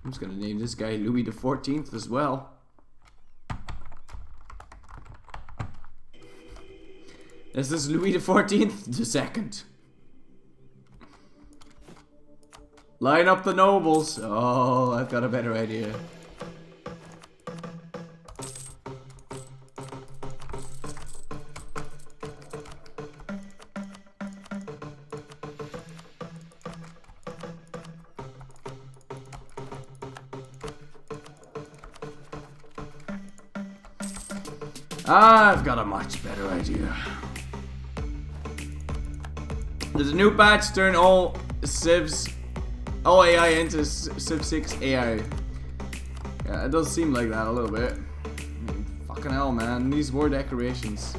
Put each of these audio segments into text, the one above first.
I'm just gonna name this guy Louis the 14th as well. This is Louis the 14th, the second. Line up the nobles. Oh, I've got a better idea. I've got a much better idea. There's a new patch, turn all civs, all AI into Civ 6 AI. Yeah, it does seem like that a little bit. I mean, fucking hell, man. These war decorations.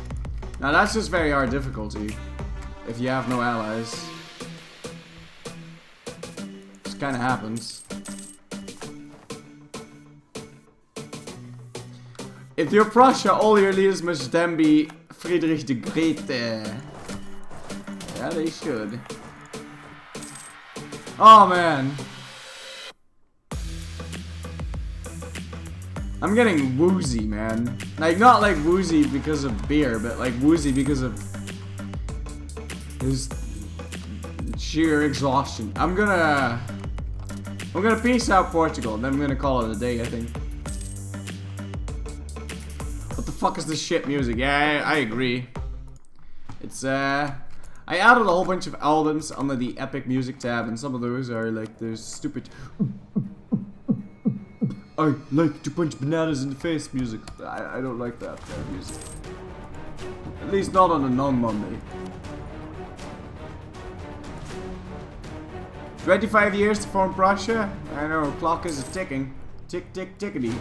Now that's just very hard difficulty if you have no allies. Just kind of happens. If you're Prussia, all your leaders must then be Friedrich the Great. Yeah, they should. Oh man. I'm getting woozy, man. Like, not like woozy because of beer, but like woozy because of his sheer exhaustion. I'm gonna peace out Portugal, and then I'm gonna call it a day, I think. What the fuck is this shit music? Yeah, I agree. It's I added a whole bunch of albums under the Epic Music tab, and some of those are like those stupid I like to punch bananas in the face music. I don't like that kind of music. At least not on a non-Monday. 25 years to form Prussia? I know, clock is ticking. Tick, tick, tickety.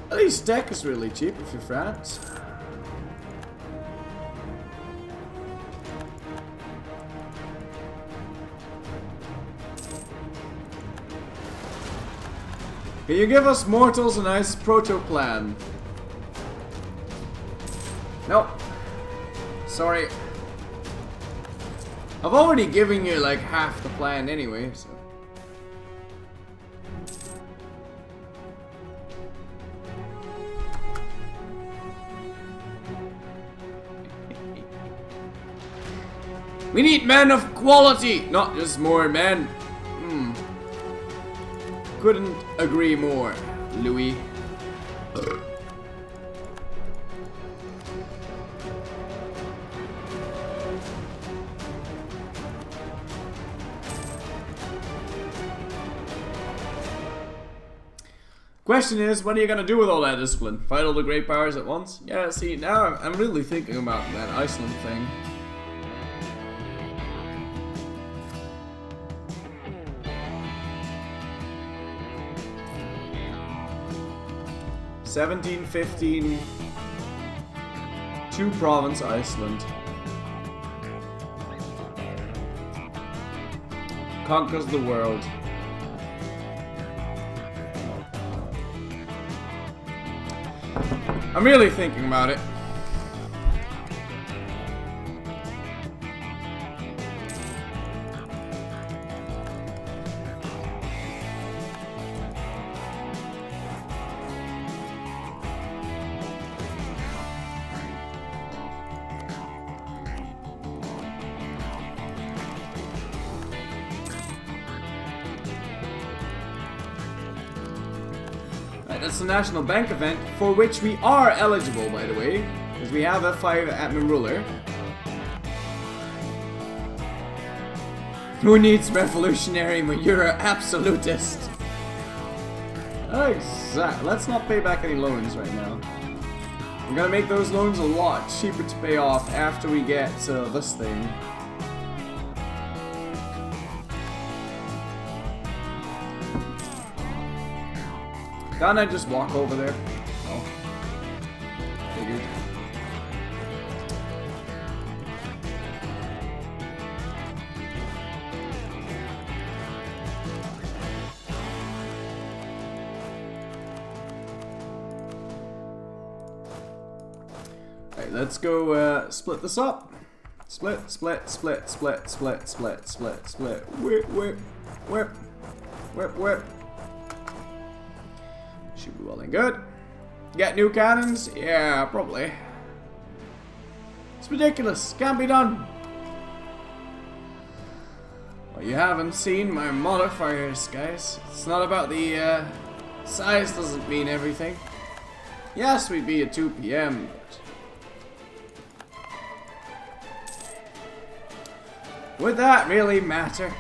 At least tech is really cheap if you're France. Can you give us mortals a nice proto plan? Nope. Sorry. I've already given you like half the plan anyway, so. We need men of quality, not just more men. Couldn't agree more, Louis. Question is, what are you gonna do with all that discipline? Fight all the great powers at once? Yeah, see, now I'm really thinking about that Iceland thing. (1715) Two province Iceland. Conquers the world. I'm really thinking about it. That's the National Bank event, for which we are eligible, by the way, because we have F5 admin ruler. Who needs revolutionary when you're an absolutist? Exactly. Let's not pay back any loans right now. I'm gonna make those loans a lot cheaper to pay off after we get this thing. Can't I just walk over there? Oh. Figured. Alright, let's go split this up. Split, split, split, split, split, split, split, split. Whip, whip, whip, whip, whip. Should be well and good. Get new cannons? Yeah, probably. It's ridiculous. Can't be done. Well, you haven't seen my modifiers, guys. It's not about the size doesn't mean everything. Yes, we'd be at 2 PM, but would that really matter?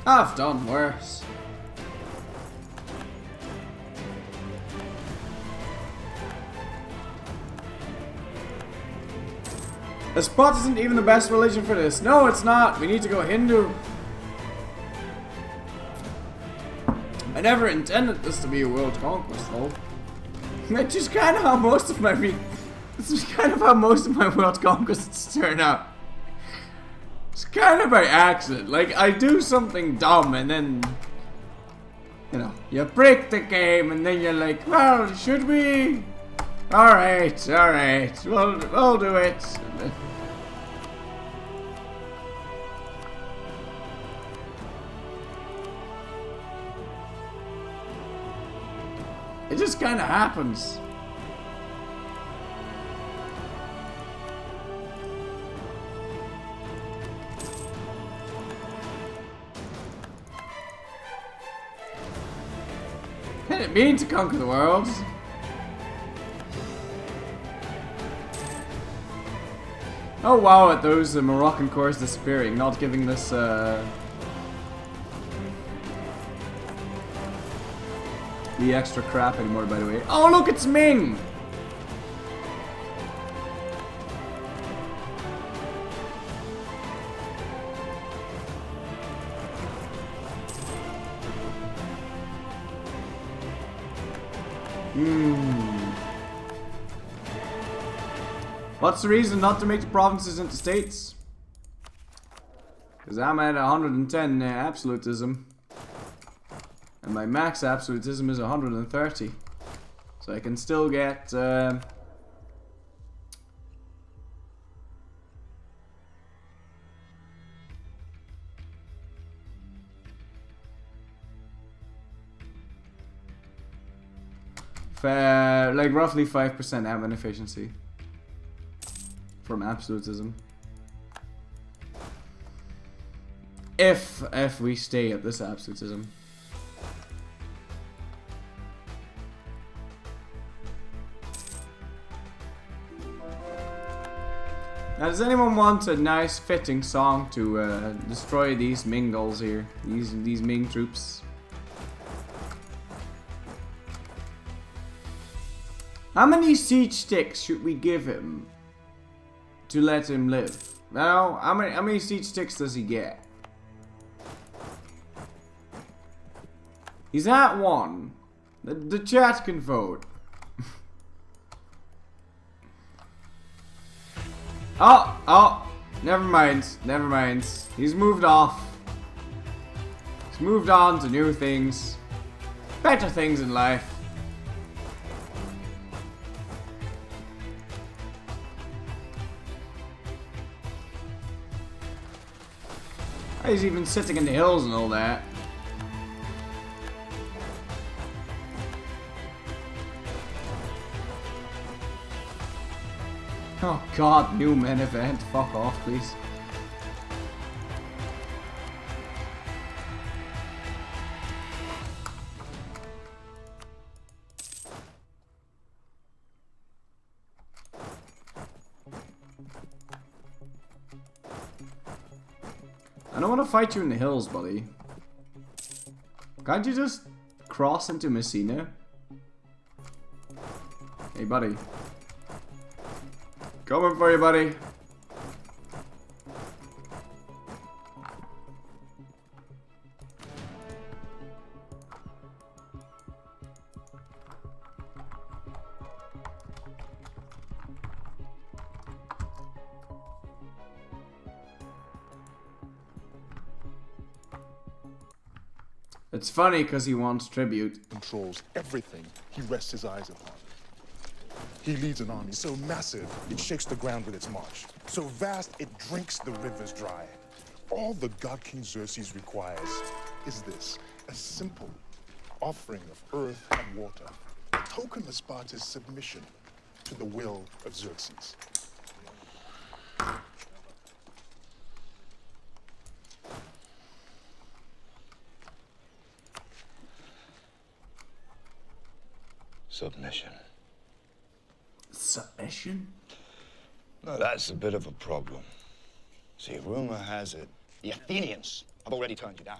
I've done worse. Ispat isn't even the best religion for this. No, it's not. We need to go Hindu. I never intended this to be a world conquest, though. That's just kind of how most of my world conquests turn out. It's kind of by accident. Like, I do something dumb and then, you know, you break the game and then you're like, well, should we? Alright, alright, we'll do it. It just kind of happens. I didn't mean to conquer the world. Oh wow, at those Moroccan cores disappearing, not giving this the extra crap anymore, by the way. Oh look, it's Ming! What's the reason not to make the provinces into states? Because I'm at 110 absolutism. And my max absolutism is 130. So I can still get... like roughly 5% admin efficiency. From absolutism. If we stay at this absolutism. Now, does anyone want a nice fitting song to destroy these Mingles here? These Ming troops. How many siege sticks should we give him to let him live? Now, how many siege sticks does he get? He's at 1. The chat can vote. Oh, never mind. He's moved off. He's moved on to new things. Better things in life. He's even sitting in the hills and all that. Oh god, new main event. Fuck off, please. I don't want to fight you in the hills, buddy. Can't you just cross into Messina? Hey, buddy. Coming for you, buddy. It's funny because he wants tribute. Controls everything he rests his eyes upon. He leads an army so massive, it shakes the ground with its march. So vast, it drinks the rivers dry. All the God King Xerxes requires is this, a simple offering of earth and water, a token of Sparta's submission to the will of Xerxes. Submission. Submission? Now that's a bit of a problem. See, rumor has it the Athenians have already turned you down.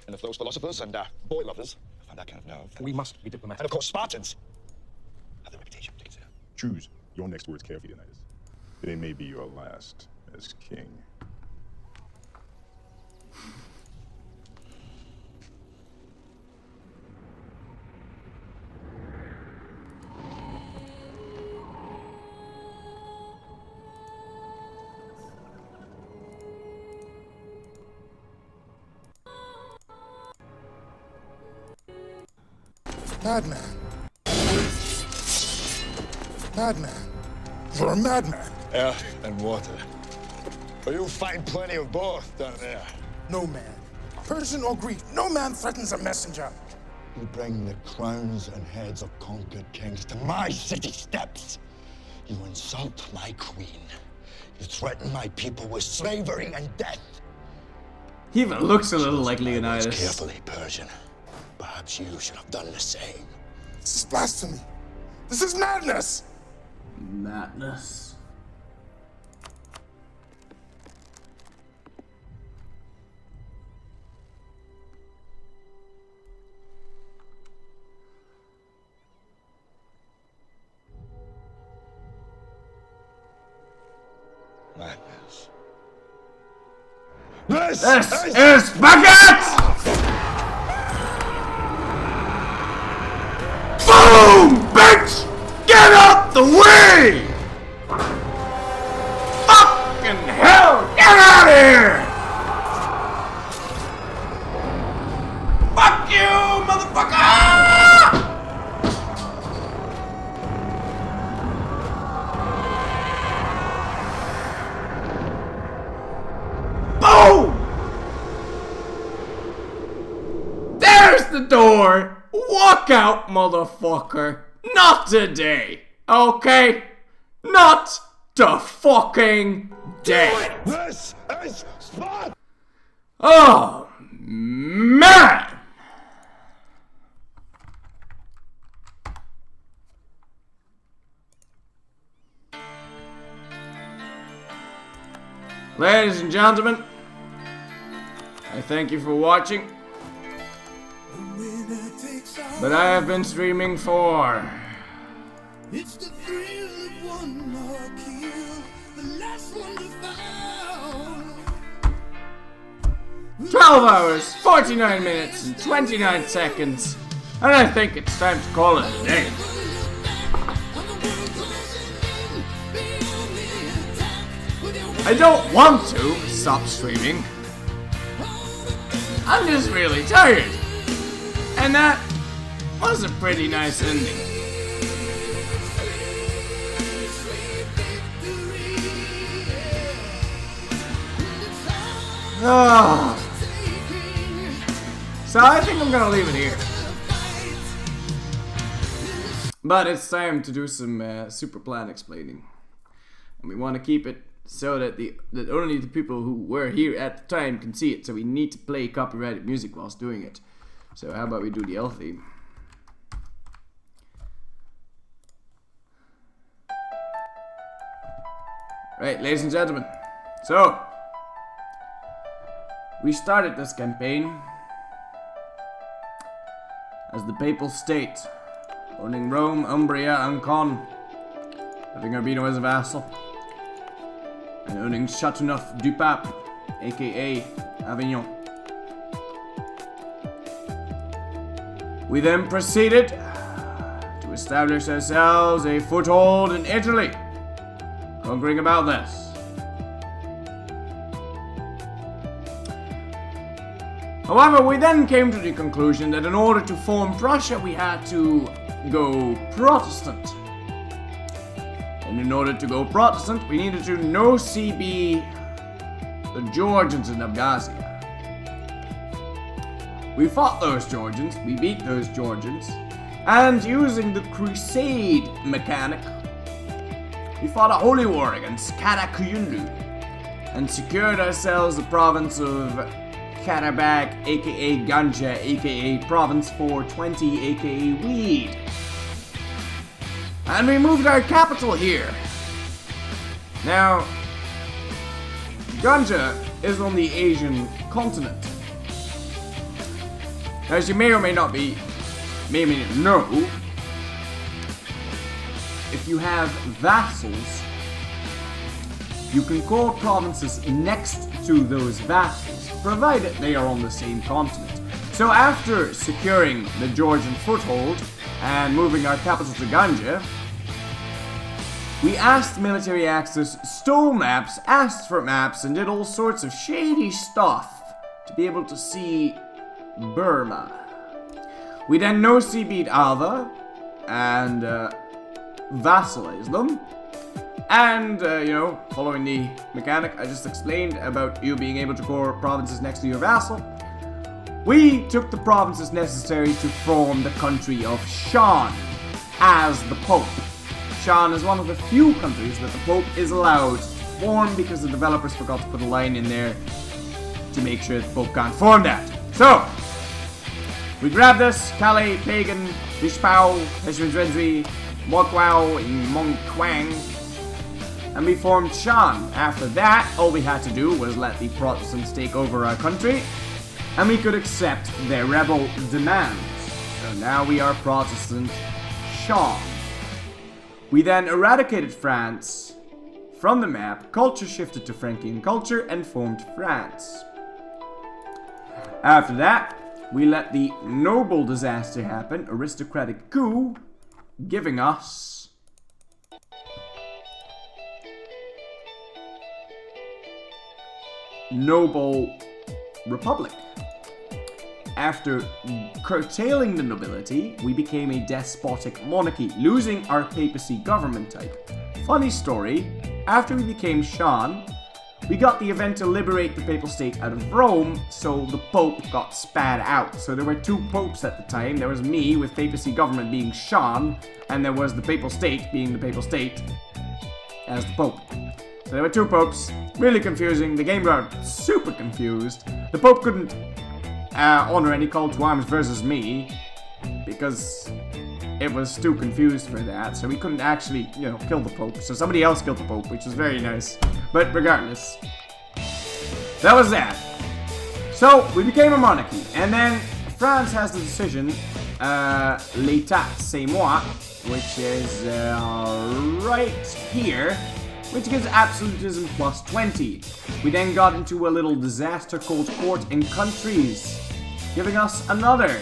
And if those philosophers and boy lovers find that kind of nerve, We must be diplomatic. and of course Spartans have the reputation, please. Choose your next words carefully, Leonidas. They may be your last as king. Madman. Madman. You're a madman. Air and water. But you'll find plenty of both down there. No man, Persian or Greek, no man threatens a messenger. You bring the crowns and heads of conquered kings to my city steps. You insult my queen. You threaten my people with slavery and death. He even looks a little like Choose my words Leonidas. carefully, Persian. Perhaps you should have done the same. This is blasphemy. This is madness. Madness. Madness. This is Bucket! Boom! Bitch! Get out the way! Fucking hell! Get out of here! Fuck you, motherfucker! Boom! There's the door! Walk out, motherfucker! Not today! Okay? Not the fucking day! This is Sparta! Oh, man! Ladies and gentlemen, I thank you for watching. But I have been streaming for It's the thrill of one more kill, the last one to fall. 12 hours, 49 minutes, and 29 seconds. And I think it's time to call it a day. I don't want to stop streaming. I'm just really tired. And that was a pretty nice ending. Oh. So I think I'm gonna leave it here. But it's time to do some super plan explaining. And we want to keep it so that that only the people who were here at the time can see it. So we need to play copyrighted music whilst doing it. So how about we do the L theme? Right, ladies and gentlemen. So we started this campaign as the Papal State, owning Rome, Umbria, and Con, having Urbino as a vassal, and owning Châteauneuf du Pape, aka Avignon. We then proceeded to establish ourselves a foothold in Italy, conquering about this. However, we then came to the conclusion that in order to form Prussia, we had to go Protestant. And in order to go Protestant, we needed to no CB the Georgians in Abkhazia. We fought those Georgians, we beat those Georgians, and using the crusade mechanic, we fought a holy war against Karakuyunlu and secured ourselves the province of Karabakh, aka Ganja, aka Province 420, aka Weed. And we moved our capital here. Now, Ganja is on the Asian continent. As you may or may not know, if you have vassals, you can call provinces next to those vassals, provided they are on the same continent. So after securing the Georgian foothold and moving our capital to Ganja, we asked military access, stole maps, asked for maps, and did all sorts of shady stuff to be able to see Burma. We then no-CB'd Alva and vassalized them. And, following the mechanic I just explained about you being able to core provinces next to your vassal, we took the provinces necessary to form the country of Shan as the Pope. Shan is one of the few countries that the Pope is allowed to form because the developers forgot to put a line in there to make sure the Pope can't form that. So, we grabbed this, Kali, Pagan, Dishpao, Heshwindrendri, Mokwao, and Mongkwang, and we formed Shan. After that, all we had to do was let the Protestants take over our country, and we could accept their rebel demands. So now we are Protestant Shan. We then eradicated France from the map, culture shifted to Frankian culture, and formed France. After that, we let the noble disaster happen, aristocratic coup, giving us noble republic. After curtailing the nobility, we became a despotic monarchy, losing our papacy government type. Funny story, after we became Shan, we got the event to liberate the papal state out of Rome, so the Pope got spat out. So there were two popes at the time. There was me, with papacy government being Shan, and there was the papal state being the papal state as the Pope. So there were two popes, really confusing. The game got super confused. The Pope couldn't honor any call to arms versus me, because it was too confused for that, so we couldn't actually, kill the Pope. So somebody else killed the Pope, which was very nice. But regardless, that was that. So we became a monarchy, and then France has the decision, l'état c'est moi, which is right here, which gives absolutism plus 20. We then got into a little disaster called Court in Countries, giving us another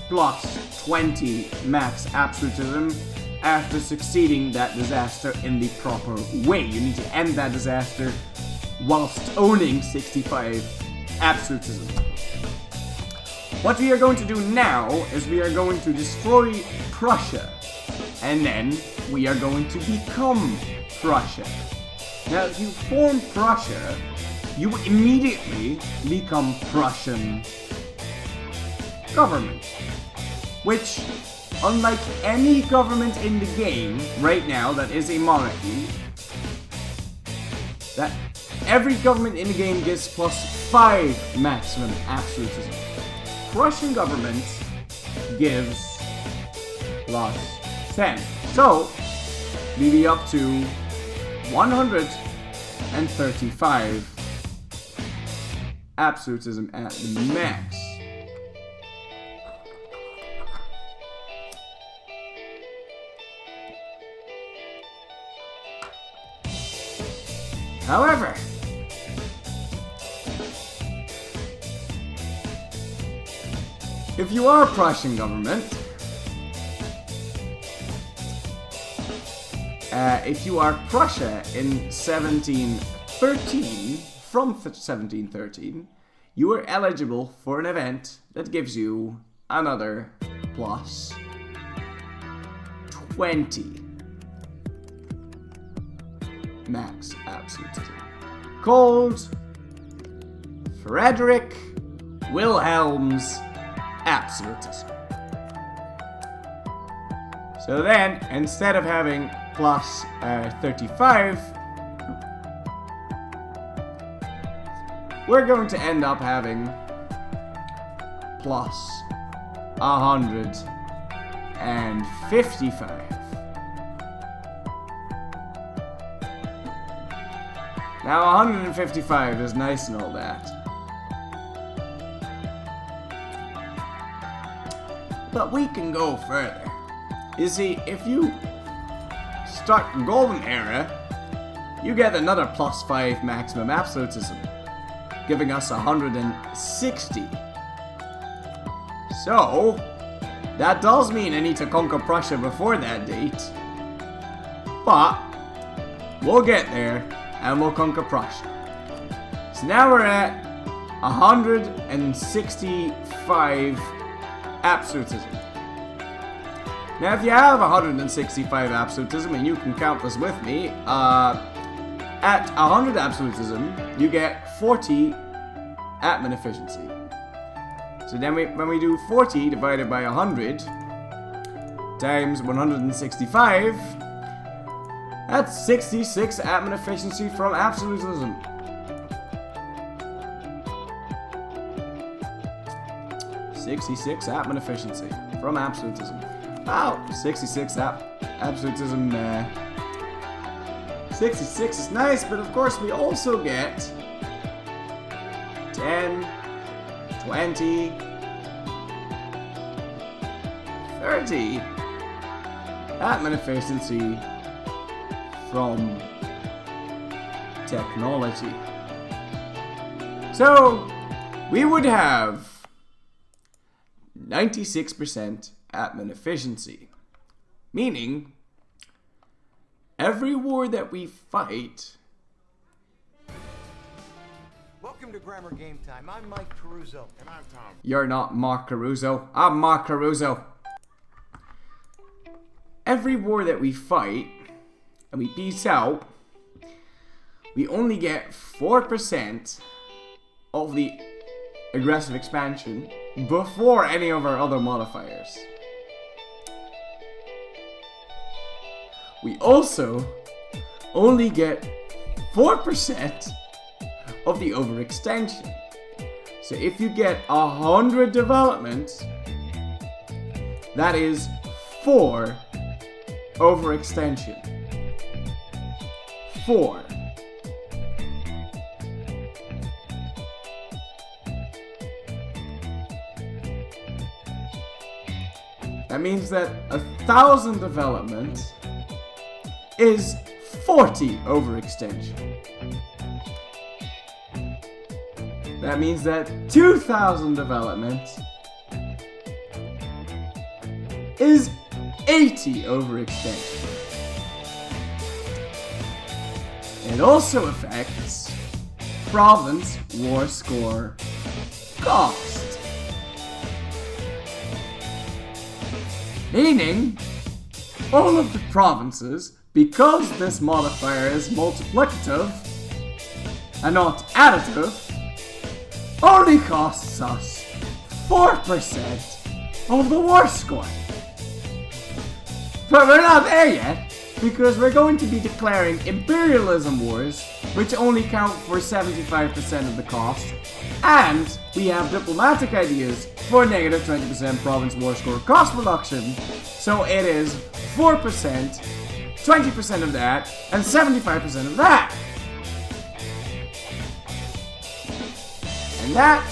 plus 20 max absolutism after succeeding that disaster in the proper way. You need to end that disaster whilst owning 65 absolutism. What we are going to do now is we are going to destroy Prussia, and then we are going to become Prussia. Now, if you form Prussia, you will immediately become Prussian government, which, unlike any government in the game right now that is a monarchy, that every government in the game gets plus 5 maximum absolutism. Prussian government gives plus 10. So, we'll be up to 135 absolutism at the max. However, if you are a Prussian government, if you are Prussia in 1713, from 1713, you are eligible for an event that gives you another plus 20. max absolutism. Called Frederick Wilhelm's absolutism. So then, instead of having plus 35, we're going to end up having plus 155. Now 155 is nice and all that. But we can go further. You see, if you start Golden Era, you get another plus 5 maximum absolutism, giving us 160. So, that does mean I need to conquer Prussia before that date. But, we'll get there, and we'll conquer Prussia. So now we're at 165 absolutism. Now, if you have 165 absolutism, and you can count this with me, at 100 absolutism, you get 40 admin efficiency. So then when we do 40 divided by 100 times 165, that's 66 admin efficiency from absolutism. 66 admin efficiency from absolutism. Wow, 66 absolutism. 66 is nice, but of course we also get 10, 20, 30 admin efficiency from technology. So we would have 96% admin efficiency, meaning every war that we fight. Welcome to Grammar Game Time. I'm Mike Caruso. And I'm Tom. You're not Mark Caruso. I'm Mark Caruso. Every war that we fight and we peace out, we only get 4% of the aggressive expansion before any of our other modifiers. We also only get 4% of the overextension. So if you get 100 developments, that is 4 overextension. 4. That means that 1,000 developments is 40 overextension. That means that 2,000 developments is 80 overextension. It also affects province war score cost. Meaning, all of the provinces, because this modifier is multiplicative and not additive, only costs us 4% of the war score. But we're not there yet, because we're going to be declaring imperialism wars, which only count for 75% of the cost, and we have diplomatic ideas for negative 20% province war score cost reduction, so it is 4%, 20% of that, and 75% of that. And that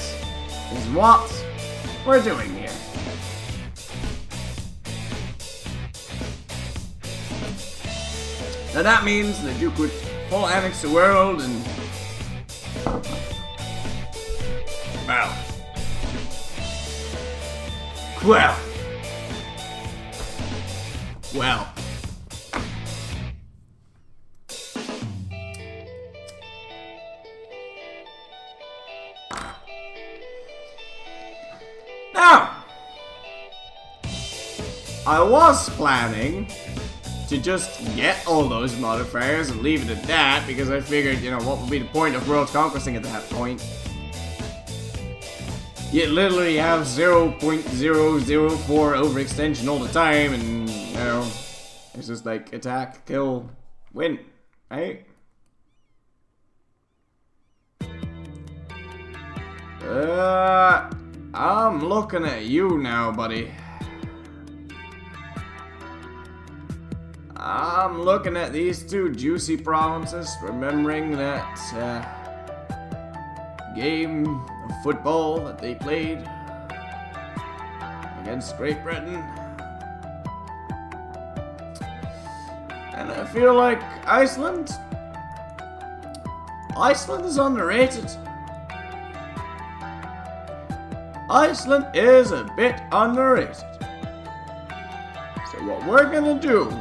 is what we're doing here. Now that means that you could full annex the world and... Well. Now, I was planning to just get all those modifiers and leave it at that, because I figured, you know, what would be the point of world conquesting at that point? You literally have 0.004 overextension all the time, and, you know, it's just like attack, kill, win, right? I'm looking at you now, buddy. I'm looking at these two juicy provinces, remembering that game of football that they played against Great Britain. And I feel like Iceland is underrated. Iceland is a bit underrated. So what we're gonna do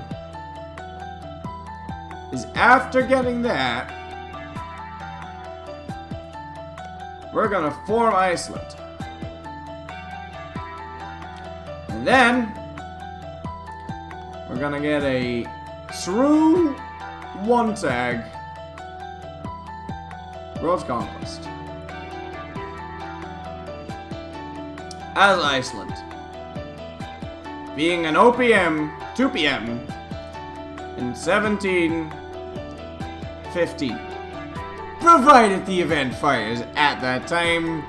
is, after getting that, we're gonna form Iceland. And then we're gonna get a true one tag World Conquest as Iceland, being an OPM 2 PM in 1715, provided the event fires at that time,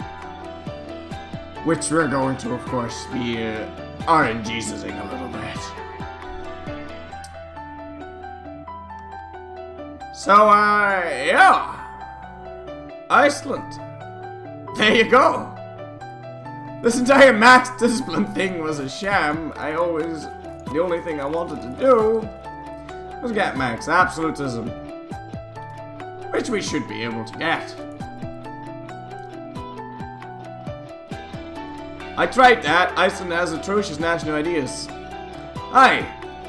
which we're going to, of course, be RNG-ing a little bit. So, yeah, Iceland. There you go. This entire max discipline thing was a sham. The only thing I wanted to do was get max absolutism, which we should be able to get. I tried that. Iceland has atrocious national ideas. Aye,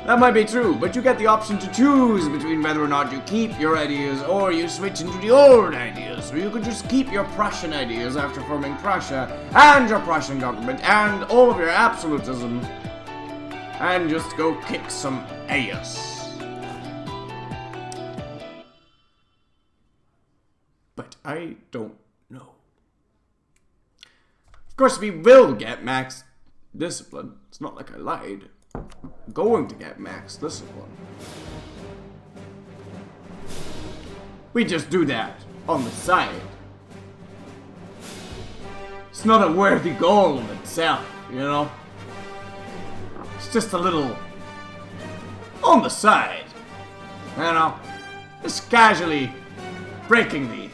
that might be true, but you get the option to choose between whether or not you keep your ideas or you switch into the old ideas. Or you could just keep your Prussian ideas after forming Prussia and your Prussian government and all of your absolutism and just go kick some ass. But I don't know. Of course, we will get max discipline. It's not like I lied. I'm going to get max discipline. We just do that on the side. It's not a worthy goal in itself, you know? It's just a little on the side, you know? Just casually breaking the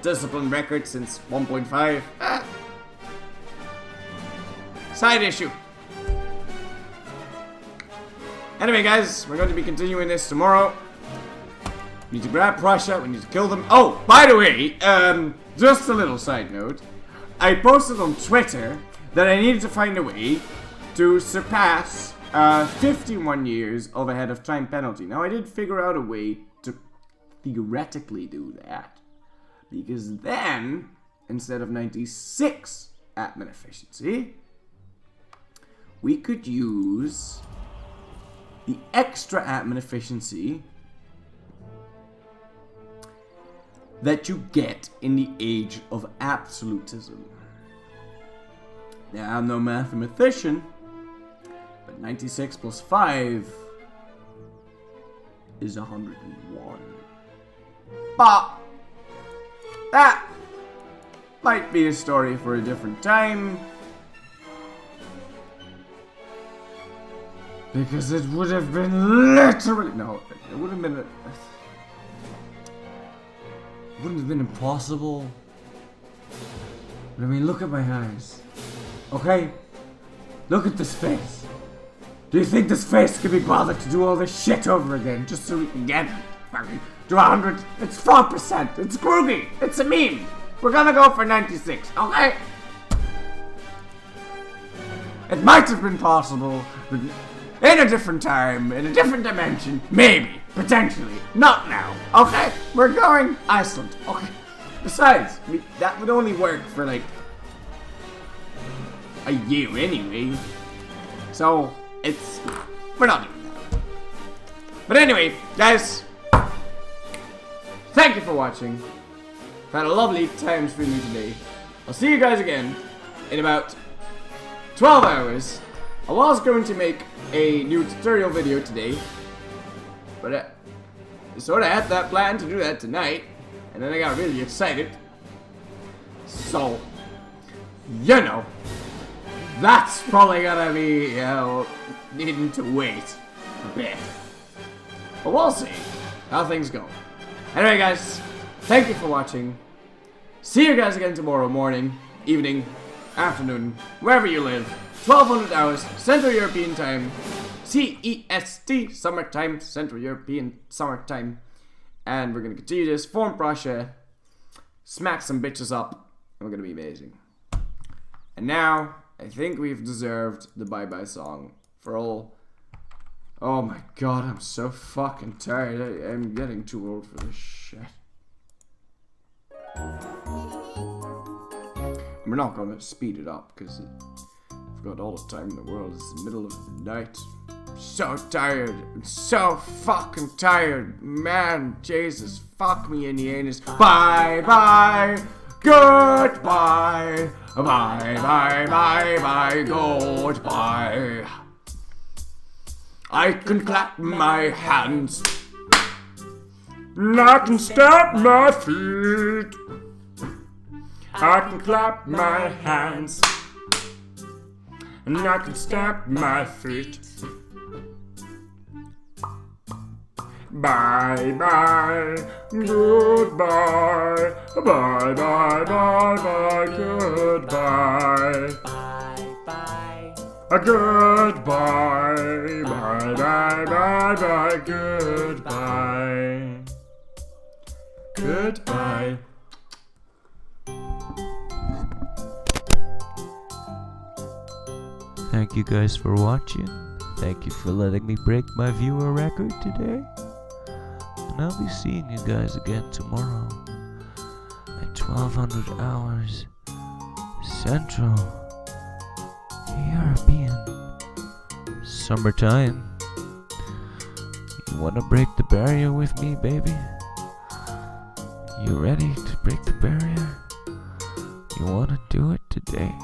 discipline record since 1.5. Side issue. Anyway, guys, we're going to be continuing this tomorrow. We need to grab Prussia, we need to kill them. Oh, by the way, just a little side note. I posted on Twitter that I needed to find a way to surpass 51 years of ahead of time penalty. Now, I did figure out a way to theoretically do that, because then, instead of 96 admin efficiency, we could use the extra admin efficiency that you get in the age of absolutism. Now, I'm no mathematician, but 96 plus 5 is 101. But that might be a story for a different time, because it would have been literally... No, it would have been... It wouldn't have been impossible. But I mean, look at my eyes. Okay? Look at this face. Do you think this face could be bothered to do all this shit over again just so we can get fucking to 100? It's 4%. It's groogy. It's a meme. We're gonna go for 96, okay? It might have been possible, but in a different time, in a different dimension, maybe, potentially, not now, okay? We're going Iceland, okay? Besides, that would only work for like a year anyway, so we're not doing that. But anyway, guys, thank you for watching. I've had a lovely time streaming today. I'll see you guys again in about 12 hours. I was going to make a new tutorial video today, but I sort of had that plan to do that tonight, and then I got really excited. So, you know, that's probably gonna be, needing to wait a bit. But we'll see how things go. Anyway, guys, thank you for watching. See you guys again tomorrow morning, evening, afternoon, wherever you live. 1200 hours, Central European Time. CEST, summertime, Central European summertime. And we're gonna continue this form Prussia, smack some bitches up, and we're gonna be amazing. And now, I think we've deserved the bye-bye song for all. Oh my god, I'm so fucking tired. I'm getting too old for this shit. We're not gonna speed it up because I've got all the time in the world. It's the middle of the night. I'm so tired. I'm so fucking tired. Man, Jesus, fuck me in the anus. Bye bye. Goodbye. Bye bye bye bye. Goodbye. I can clap my hands. I can stamp my feet. I can clap my hands. And I can stamp my feet. Bye bye, goodbye. Bye bye bye bye, goodbye. Bye bye. Goodbye. Bye bye bye bye, goodbye. Goodbye. Thank you guys for watching. Thank you for letting me break my viewer record today. And I'll be seeing you guys again tomorrow at 1200 hours Central European summertime. You wanna break the barrier with me, baby? You ready to break the barrier? You wanna do it today?